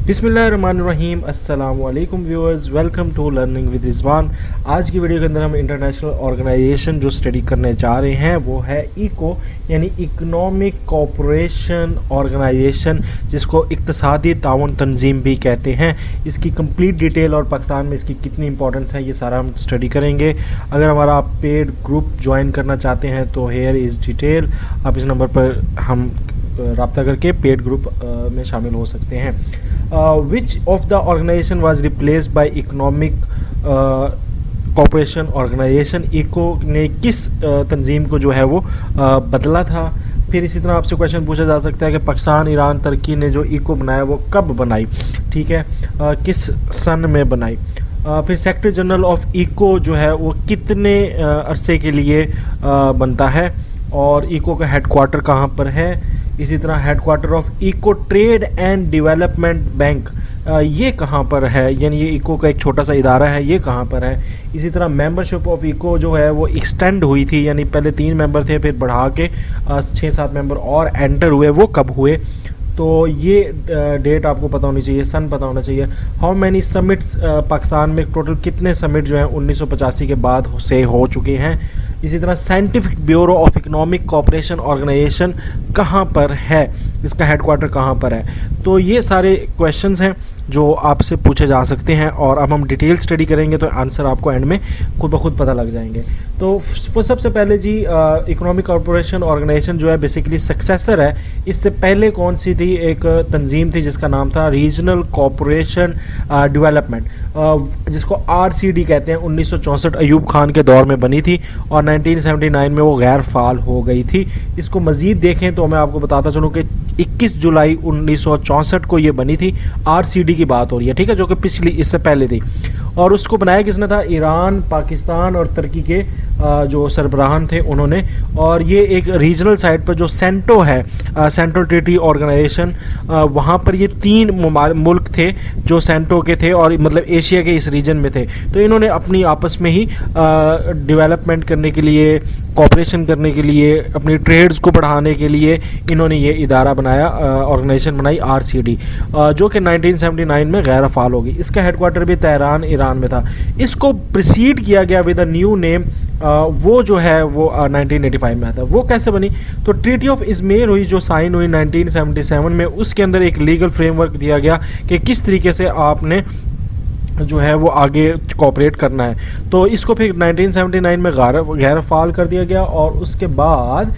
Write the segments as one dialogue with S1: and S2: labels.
S1: बिस्मिल्लाहिर्रहमानिर्रहीम। अस्सलाम वालेकुम viewers, welcome to learning with Rizwan. आज की वीडियो के अंदर हम इंटरनेशनल ऑर्गेनाइजेशन जो स्टडी करने जा रहे हैं वो है इको, यानी इकोनॉमिक कोऑपरेशन ऑर्गेनाइजेशन, जिसको इक्तसादी ताउन तंजीम भी कहते हैं। इसकी कंप्लीट डिटेल और पाकिस्तान में इसकी कितनी इंपॉर्टेंस है ये सारा हम स्टडी करेंगे। अगर हमारा आप पेड ग्रुप ज्वाइन करना चाहते हैं तो हेयर इज़ डिटेल, आप इस नंबर पर हम रब्ता करके पेड ग्रुप में शामिल हो सकते हैं। Which of the organization was replaced by economic cooperation organization, ECO ने किस तंजीम को जो है वो बदला था। फिर इसी तरह आपसे क्वेश्चन पूछा जा सकता है कि पाकिस्तान, ईरान, तुर्की ने जो इको बनाया वो कब बनाई, ठीक है, किस सन में बनाई। फिर सेक्रेटरी जनरल ऑफ इको जो है वो कितने अरसे के लिए बनता है और इको का हेडक्वार्टर कहाँ पर है। इसी तरह headquarter of ECO trade and development bank ये कहाँ पर है, यानी ये इको का एक छोटा सा इदारा है, ये कहाँ पर है। इसी तरह मेंबरशिप ऑफ इको जो है वो एक्सटेंड हुई थी, यानी पहले 3 मेंबर थे, फिर बढ़ा के 6-7 मेंबर और एंटर हुए, वो कब हुए। तो ये डेट आपको पता होनी चाहिए, सन पता होना चाहिए। हाउ मैनी समिट्स, पाकिस्तान में टोटल कितने समिट जो हैं 1985 के बाद से हो चुके हैं। इसी तरह scientific bureau of economic cooperation organization कहाँ पर है, इसका हेडक्वार्टर कहाँ पर है। तो ये सारे क्वेश्चंस हैं जो आपसे पूछे जा सकते हैं और अब हम डिटेल स्टडी करेंगे तो आंसर आपको एंड में खुद ब खुद पता लग जाएंगे। तो वो सबसे पहले जी इकोनॉमिक कॉरपोरेशन ऑर्गेनाइजेशन जो है बेसिकली सक्सेसर है। इससे पहले कौन सी थी, एक तंजीम थी जिसका नाम था रीजनल कॉरपोरेशन डेवलपमेंट, जिसको RCD कहते हैं। 1964 अयूब खान के दौर में बनी थी और 1979 में वो गैर फाल हो गई थी। इसको मज़ीद देखें तो मैं आपको बताता चलूँ कि 21 जुलाई 1964 को ये बनी थी। RCD की बात हो रही है, ठीक है, जो कि पिछली इससे पहले थी। और उसको बनाया किसने था, ईरान, पाकिस्तान और तुर्की के जो सरबराहान थे उन्होंने। और ये एक रीजनल साइड पर जो सेंटो है, सेंट्रल ट्रेटी ऑर्गेनाइजेशन, वहाँ पर ये 3 मुल्क थे जो सेंटो के थे और मतलब एशिया के इस रीजन में थे। तो इन्होंने अपनी आपस में ही डेवलपमेंट करने के लिए, कोऑपरेशन करने के लिए, अपनी ट्रेड्स को बढ़ाने के लिए इन्होंने ये इदारा बनाया, ऑर्गेनाइजेशन बनाई RCD, जो कि 1979 में गैर फाल होगी। इसका हेडक्वार्टर भी तेहरान, ईरान में था। इसको प्रिसीड किया गया विद अ न्यू नेम, वो जो है वो 1985 में आता है। वो कैसे बनी, तो ट्रीटी ऑफ इजमेर हुई जो साइन हुई 1977 में। उसके अंदर एक लीगल फ्रेमवर्क दिया गया कि किस तरीके से आपने जो है वो आगे कोऑपरेट करना है। तो इसको फिर 1979 में गैर फाल कर दिया गया और उसके बाद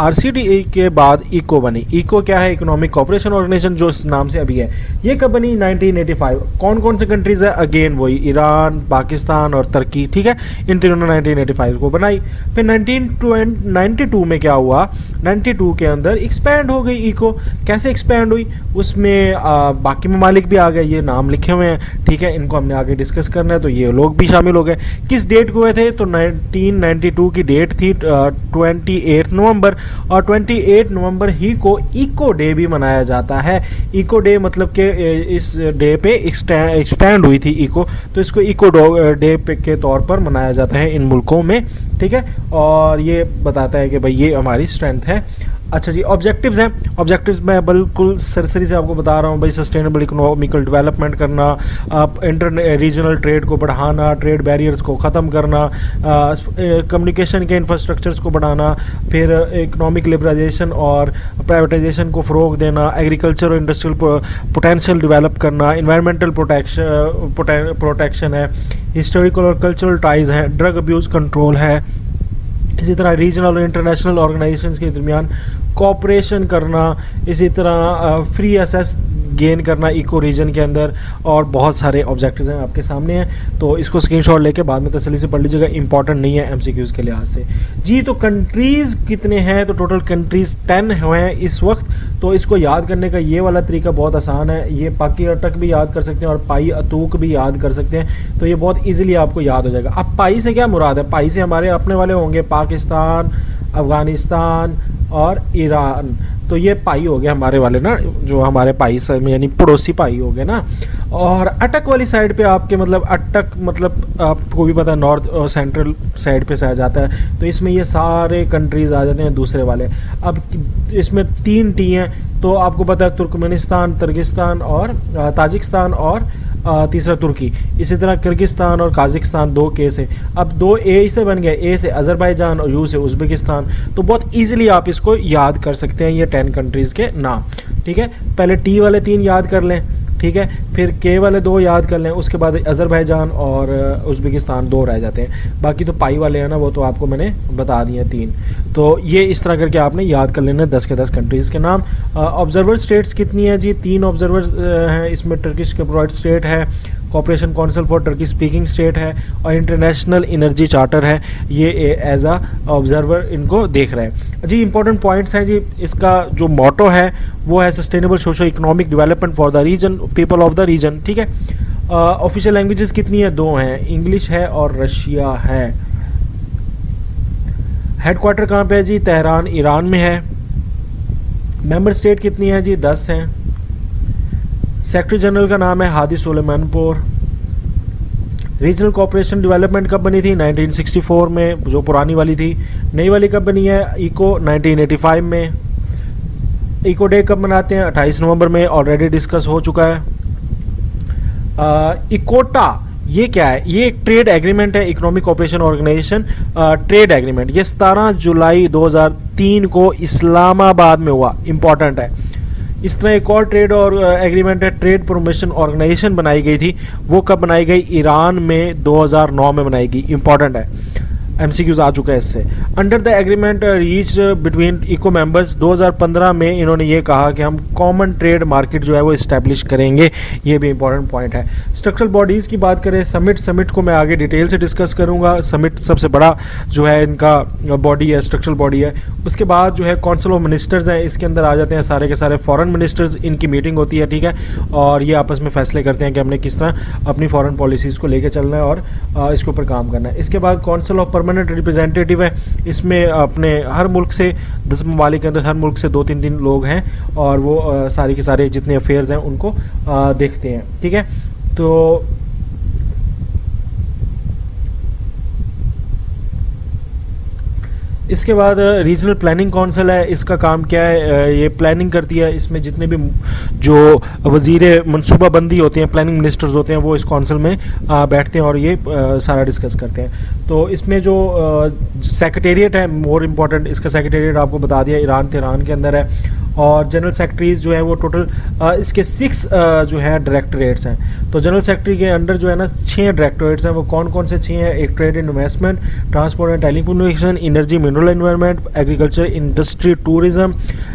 S1: RCD के बाद इको बनी। इको क्या है, इकोनॉमिक कोऑपरेशन ऑर्गेनाइजेशन, जो इस नाम से अभी है। ये कब बनी, 1985। कौन कौन से कंट्रीज़ है, अगेन वही ईरान, पाकिस्तान और तुर्की, ठीक है, इन तीनों ने 1985 को बनाई। फिर 1992 में क्या हुआ, 92 के अंदर एक्सपैंड हो गई इको। कैसे एक्सपैंड हुई, उसमें बाकी ममालिक भी आ गए, ये नाम लिखे हुए हैं, ठीक है, इनको हमने आगे डिस्कस करना है, तो ये लोग भी शामिल हो गए। किस डेट को हुए थे, तो 1992 की डेट थी 28 नवंबर, और 28 नवंबर ही को इको डे भी मनाया जाता है। इको डे मतलब कि इस डे पे एक्सपैंड हुई थी इको, तो इसको इको डे के तौर पर मनाया जाता है इन मुल्कों में, ठीक है। और ये बताता है कि भाई ये हमारी स्ट्रेंथ है। अच्छा जी, ऑब्जेक्टिव्स हैं। ऑब्जेक्टिव्स मैं बिल्कुल सरसरी से आपको बता रहा हूँ भाई। सस्टेनेबल इकोनॉमिकल डेवलपमेंट करना, इंटर रीजनल ट्रेड को बढ़ाना, ट्रेड बैरियर्स को ख़त्म करना, कम्युनिकेशन के इंफ्रास्ट्रक्चर्स को बढ़ाना, फिर इकोनॉमिक लिबरलाइजेशन और प्राइवेटाइजेशन को फ़रोग देना, एग्रीकल्चर और इंडस्ट्रियल पोटेंशियल डेवलप करना, इन्वायरमेंटल प्रोटेक्शन है, हिस्टोरिकल और कल्चरल टाइज़ हैं, ड्रग अब्यूज़ कंट्रोल है। इसी तरह रीजनल और इंटरनेशनल ऑर्गेनाइजेशंस के दरमियान कोऑपरेशन करना, इसी तरह फ्री एक्सेस गेन करना इको रीजन के अंदर, और बहुत सारे ऑब्जेक्टिव्स हैं आपके सामने हैं। तो इसको स्क्रीनशॉट लेके बाद में तसल्ली से पढ़ लीजिएगा, इंपॉर्टेंट नहीं है MCQs के लिहाज से जी। तो कंट्रीज़ कितने हैं, तो टोटल कंट्रीज़ 10 हुए हैं इस वक्त। तो इसको याद करने का ये वाला तरीका बहुत आसान है। ये पाकी अटक भी याद कर सकते हैं और पाई अतूक भी याद कर सकते हैं, तो ये बहुत ईजिली आपको याद हो जाएगा। अब पाई से क्या मुराद है, पाई से हमारे अपने वाले होंगे पाकिस्तान, अफ़गानिस्तान और ईरान। तो ये पाई हो गए हमारे वाले ना, जो हमारे पाई यानी पड़ोसी पाई हो गए ना। और अटक वाली साइड पे आपके मतलब अटक मतलब आपको भी पता है नॉर्थ और सेंट्रल साइड पे से आ जाता है, तो इसमें ये सारे कंट्रीज़ आ जाते हैं दूसरे वाले। अब इसमें 3 टी हैं, तो आपको पता है तुर्कमेनिस्तान, तर्किस्तान और ताजिकिस्तान और तीसरा तुर्की। इसी तरह किर्गिस्तान और काजिकिस्तान 2 के से। अब 2 ए से बन गए, ए से अज़रबैजान और यू से उज़्बेकिस्तान। तो बहुत इजीली आप इसको याद कर सकते हैं ये 10 कंट्रीज़ के नाम, ठीक है। पहले टी वाले 3 याद कर लें, ठीक है, फिर के वाले 2 याद कर लें, उसके बाद अज़रबैजान और उज़्बेकिस्तान 2 रह जाते हैं। बाकी तो पाई वाले हैं ना, वो तो आपको मैंने बता दिए 3। तो ये इस तरह करके आपने याद कर लेना 10 के 10 कंट्रीज़ के नाम। ऑब्जर्वर स्टेट्स कितनी है जी? 3 ऑब्जर्वर्स हैं इसमें। टर्किश कैप्रोइड स्टेट है, cooperation council for Turkey speaking state है, और इंटरनेशनल एनर्जी चार्टर है, ये एज आ ऑब्जर्वर इनको देख रहे हैं जी। इंपॉर्टेंट पॉइंट्स हैं जी। इसका जो मोटो है वो है sustainable socio economic development for the region, people of the region, ठीक है। ऑफिशियल लैंग्वेजेस कितनी है? 2 हैं, इंग्लिश है और रशिया है। हेडक्वार्टर कहाँ पे है जी? तेहरान, ईरान में है। मेंबर स्टेट कितनी है जी? 10 हैं। सेक्रेटरी जनरल का नाम है Hadi Sulemanpur. Regional cooperation development कब बनी थी? 1964 में, जो पुरानी वाली थी। नई वाली कब बनी है? इको 1985 में। इको डे कब मनाते हैं? 28 नवंबर में, ऑलरेडी डिस्कस हो चुका है। इकोटा ये क्या है? ये एक ट्रेड एग्रीमेंट है, economic cooperation organization trade agreement. ये 17 जुलाई 2003 को इस्लामाबाद में हुआ, इंपॉर्टेंट है। इस तरह एक और ट्रेड और एग्रीमेंट है, ट्रेड प्रमोशन ऑर्गेनाइजेशन बनाई गई थी। वो कब बनाई गई? ईरान में 2009 में बनाई गई, इंपॉर्टेंट है, एमसीक्यूज आ चुका है इससे। Under the agreement reach between ECO members, 2015 में इन्होंने ये कहा कि हम कॉमन ट्रेड मार्केट जो है वो इस्टेब्लिश करेंगे। ये भी इंपॉर्टेंट पॉइंट है। स्ट्रक्चरल बॉडीज़ की बात करें, समिट को मैं आगे डिटेल से डिस्कस करूंगा। समिट सबसे बड़ा जो है इनका बॉडी है, स्ट्रक्चरल बॉडी है। उसके बाद जो है काउंसिल ऑफ मिनिस्टर्स हैं, इसके अंदर आ जाते हैं सारे के सारे फॉरेन मिनिस्टर्स, इनकी मीटिंग होती है, ठीक है, और ये आपस में फैसले करते हैं कि हमने किस तरह अपनी फॉरेन पॉलिसीज़ को लेकर चलना है और इसके ऊपर काम करना है। इसके बाद काउंसिल ऑफ परमानेंट रिप्रेजेंटेटिव है, इसमें अपने हर मुल्क से 10 ममालिक के अंदर हर मुल्क से 2-3 लोग हैं, और वो सारी के सारे जितने अफेयर्स हैं उनको देखते हैं, ठीक है। तो इसके बाद रीजनल प्लानिंग काउंसिल है, इसका काम क्या है? ये प्लानिंग करती है। इसमें जितने भी जो वजीर मनसूबाबंदी होते हैं, प्लानिंग मिनिस्टर्स होते हैं, वो इस काउंसिल में बैठते हैं और ये सारा डिस्कस करते हैं। तो इसमें जो सेक्रेटेरिएट है, मोर इम्पॉर्टेंट, इसका सेक्रेटेरिएट आपको बता दिया तेहरान के अंदर है। और जनरल सेक्रेटरीज जो है वो टोटल इसके 6 जो है डायरेक्टरेट्स हैं। तो जनरल सेक्रेटरी के अंडर जो है ना 6 डायरेक्टरेट्स हैं। वो कौन कौन से 6 हैं? एक trade and investment, transport and telecommunication, energy, mineral environment, agriculture, industry, tourism,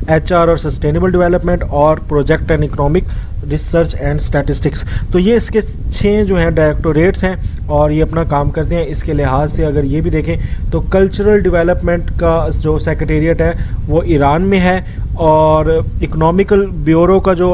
S1: HR और सस्टेनेबल डेवलपमेंट, और project and economic research and statistics. तो ये इसके 6 जो हैं डायरेक्टोरेट्स हैं और ये अपना काम करते हैं। इसके लिहाज से अगर ये भी देखें तो कल्चरल डेवलपमेंट का जो सेक्रेटेरिएट है वो ईरान में है, और इकोनॉमिकल ब्यूरो का जो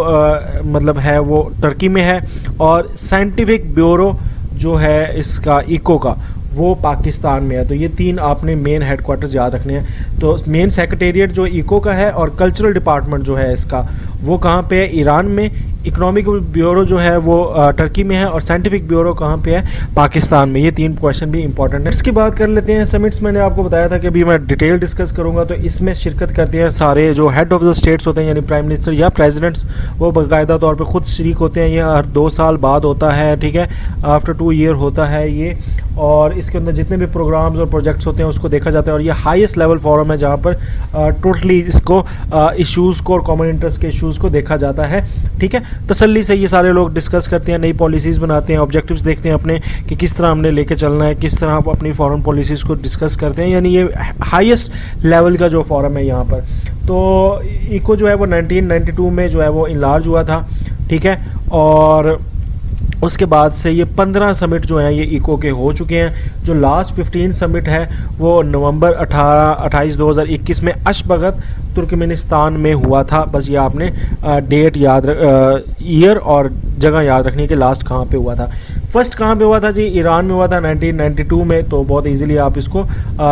S1: मतलब है वो टर्की में है, और साइंटिफिक ब्यूरो जो है इसका इको का वो पाकिस्तान में है। तो ये 3 आपने मेन हेडक्वार्टर्स याद रखने हैं। तो मेन सेक्रेटेरिएट जो इको का है और कल्चरल डिपार्टमेंट जो है इसका वो कहाँ पे है? ईरान में। इकोनॉमिक ब्यूरो जो है वो टर्की में है, और साइंटिफिक ब्यूरो कहाँ पे है? पाकिस्तान में। ये 3 क्वेश्चन भी इंपॉर्टेंट है। इसकी बात कर लेते हैं। समिट्स मैंने आपको बताया था कि अभी मैं डिटेल डिस्कस करूंगा। तो इसमें शिरकत करते हैं सारे जो हेड ऑफ द स्टेट्स होते हैं, यानी प्राइम मिनिस्टर या प्रेसिडेंट्स, वो बाकायदा तौर पर खुद शरीक होते हैं। ये हर 2 साल बाद होता है, ठीक है, आफ्टर 2 ईयर होता है ये। और इसके अंदर जितने भी प्रोग्राम्स और प्रोजेक्ट्स होते हैं उसको देखा जाता है, और ये हाईएस्ट लेवल फोरम है जहाँ पर टोटली इसको इश्यूज़ को और कॉमन इंटरेस्ट के इश्यूज़ को देखा जाता है, ठीक है। तसल्ली से ये सारे लोग डिस्कस करते हैं, नई पॉलिसीज़ बनाते हैं, ऑब्जेक्टिव्स देखते हैं अपने कि किस तरह हमने लेके चलना है, किस तरह आप अपनी फॉरेन पॉलिसीज़ को डिस्कस करते हैं। यानी ये हाईएस्ट लेवल का जो फोरम है यहाँ पर। तो इको जो है वो 1992 में जो है वो इनलार्ज हुआ था, ठीक है, और उसके बाद से ये 15 समिट जो हैं ये इको के हो चुके हैं। जो लास्ट 15 समिट है वो नवंबर 28 2021 में अशबगत तुर्कमेनिस्तान में हुआ था। बस ये आपने डेट याद ईयर और जगह याद रखनी है कि लास्ट कहाँ पे हुआ था। फर्स्ट कहाँ पे हुआ था जी, ईरान में हुआ था 1992 में। तो बहुत इजीली आप इसको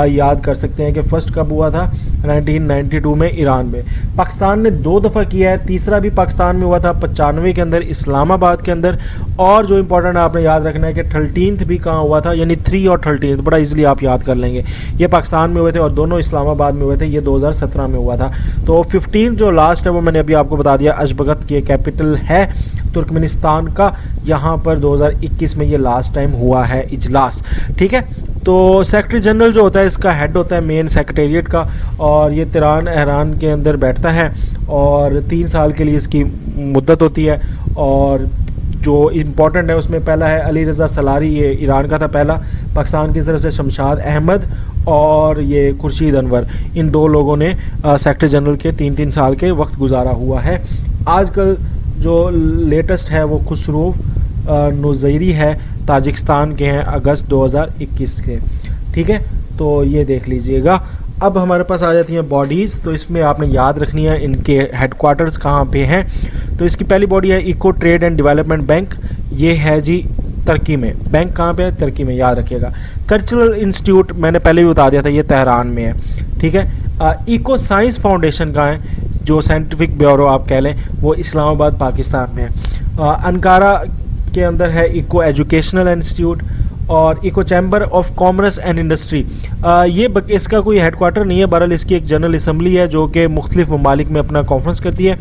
S1: याद कर सकते हैं कि फर्स्ट कब हुआ था, 1992 में ईरान में। पाकिस्तान ने 2 दफ़ा किया है, तीसरा भी पाकिस्तान में हुआ था 95 के अंदर इस्लामाबाद के अंदर। और जो इंपॉर्टेंट आपने याद रखना है कि 13th भी कहाँ हुआ था, यानी 3 और 13th बड़ा इजीली आप याद कर लेंगे। ये पाकिस्तान में हुए थे और दोनों इस्लामाबाद में हुए थे, ये 2017 में हुआ था। तो 15 जो लास्ट है वो मैंने अभी आपको बता दिया, अशबगत ये कैपिटल है तुर्कमेनिस्तान का। यहाँ पर 2021 में ये लास्ट टाइम हुआ है इजलास, ठीक है। तो सेक्रेटरी जनरल जो होता है इसका हेड होता है मेन सेक्रेटेरिएट का, और ये तेहरान के अंदर बैठता है और 3 साल के लिए इसकी मुद्दत होती है। और जो इम्पोर्टेंट है उसमें पहला है अली रज़ा सलारी, ये ईरान का था पहला। पाकिस्तान की तरफ से शमशाद अहमद और ये खुर्शीद अनवर, इन 2 लोगों ने सेक्रेटरी जनरल के 3-3 साल के वक्त गुजारा हुआ है। आजकल जो लेटेस्ट है वो खुसरो नुज़ैरी है, ताजिकिस्तान के हैं, अगस्त 2021 के, ठीक है। तो ये देख लीजिएगा। अब हमारे पास आ जाती हैं बॉडीज़, तो इसमें आपने याद रखनी है इनके हेडक्वार्टर्स कहाँ पे हैं। तो इसकी पहली बॉडी है ECO trade and development bank, ये है जी तुर्की में। बैंक कहाँ पे है, तुर्की में, याद रखिएगा। कल्चरल इंस्टीट्यूट मैंने पहले भी बता दिया था, ये तेहरान में है, ठीक है। इको साइंस फाउंडेशन कहाँ है, जो साइंटिफिक ब्यूरो आप कह लें, वो इस्लामाबाद पाकिस्तान में है। अंकारा के अंदर है इको एजुकेशनल इंस्टीट्यूट और echo chamber of commerce and industry. ये इसका कोई हेडक्वार्टर नहीं है, बहरहाल इसकी एक जनरल असम्बली है जो कि मुख्तलिफ ममालिक में अपना कॉन्फ्रेंस करती है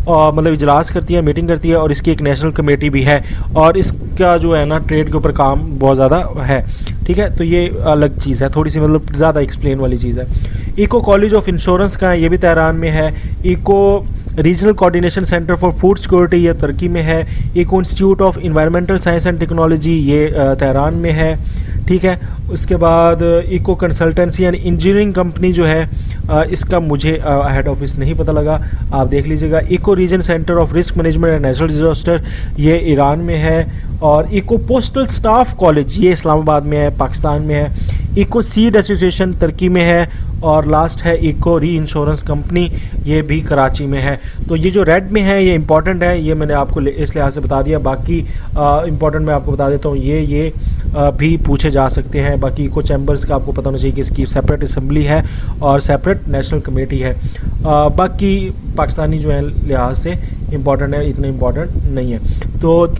S1: और मतलब इजलास करती है, मीटिंग करती है। और इसकी एक नेशनल कमेटी भी है और इसका जो है ना ट्रेड के ऊपर काम बहुत ज़्यादा है, ठीक है। तो ये अलग चीज़ है, थोड़ी सी मतलब ज़्यादा एक्सप्लेन वाली चीज़ है। इको कॉलेज ऑफ इंश्योरेंस का है, ये भी तेहरान में है। ECO regional coordination centre for food security, ये तुर्की में है। ECO institute of environmental science and technology, ये तेहरान में है, ठीक है। उसके बाद ECO consultancy and engineering company जो है इसका मुझे हेड ऑफिस नहीं पता लगा, आप देख लीजिएगा। ECO region centre of risk management and natural disaster, ये ईरान में है। और इको पोस्टल स्टाफ कॉलेज, ये इस्लामाबाद में है, पाकिस्तान में है। इको सीड एसोसिएशन तुर्की में है। और लास्ट है इको री इंश्योरेंस कंपनी, ये भी कराची में है। तो ये जो रेड में है ये इंपॉर्टेंट है, ये मैंने आपको इस लिहाज से बता दिया। बाकी इंपॉर्टेंट मैं आपको बता देता हूँ, ये भी पूछे जा सकते हैं। बाकी इको चैम्बर्स का आपको पता होना चाहिए कि इसकी सेपरेट असम्बली है और सेपरेट नेशनल कमेटी है। बाकी पाकिस्तानी जो है लिहाज से इम्पॉर्टेंट है, इतना इम्पॉर्टेंट नहीं है। तो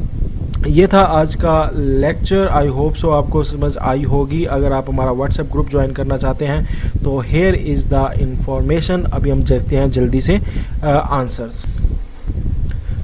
S1: ये था आज का लेक्चर, आई होप सो आपको समझ आई होगी। अगर आप हमारा व्हाट्सएप ग्रुप ज्वाइन करना चाहते हैं तो हेयर इज़ द इंफॉर्मेशन। अभी हम देखते हैं जल्दी से answers.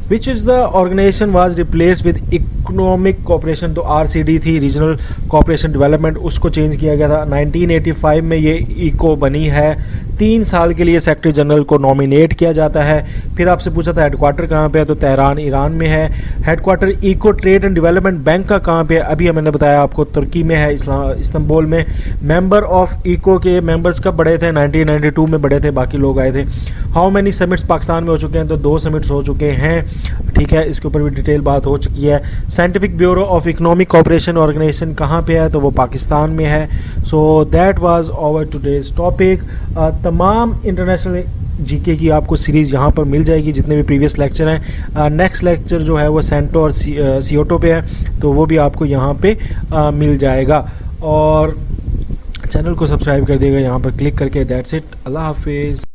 S1: Which is the organization was replace with economic cooperation, तो RCD थी, रीजनल कोऑपरेशन डेवलपमेंट, उसको चेंज किया गया था। 1985 में ये इको बनी है। 3 साल के लिए सेक्रेटरी जनरल को नॉमिनेट किया जाता है। फिर आपसे पूछा था हेडक्वार्टर कहाँ पे है, तो तेहरान ईरान में है। Headquarter ECO trade and development bank का कहाँ पे है, अभी मैंने बताया आपको तुर्की में है, इस्तांबुल में। मेंबर ऑफ इको के मेंबर्स कब बढ़े थे, 1992 में बढ़े थे, बाकी लोग आए थे। हाउ मैनी समिट्स पाकिस्तान में हो चुके हैं, तो 2 समिट्स हो चुके हैं, ठीक है। इसके ऊपर भी डिटेल बात हो चुकी है। Scientific bureau of economic cooperation organization कहाँ पे है, तो वो पाकिस्तान में है। So that was our today's topic. तमाम इंटरनेशनल जीके की आपको सीरीज़ यहाँ पर मिल जाएगी, जितने भी प्रीवियस लेक्चर हैं। नेक्स्ट लेक्चर जो है वो सेंटो और सीओटो पे है, तो वो भी आपको यहाँ पे मिल जाएगा। और चैनल को सब्सक्राइब कर दिएगा यहाँ पर क्लिक करके। दैट्स इट, अल्लाह हाफिज़।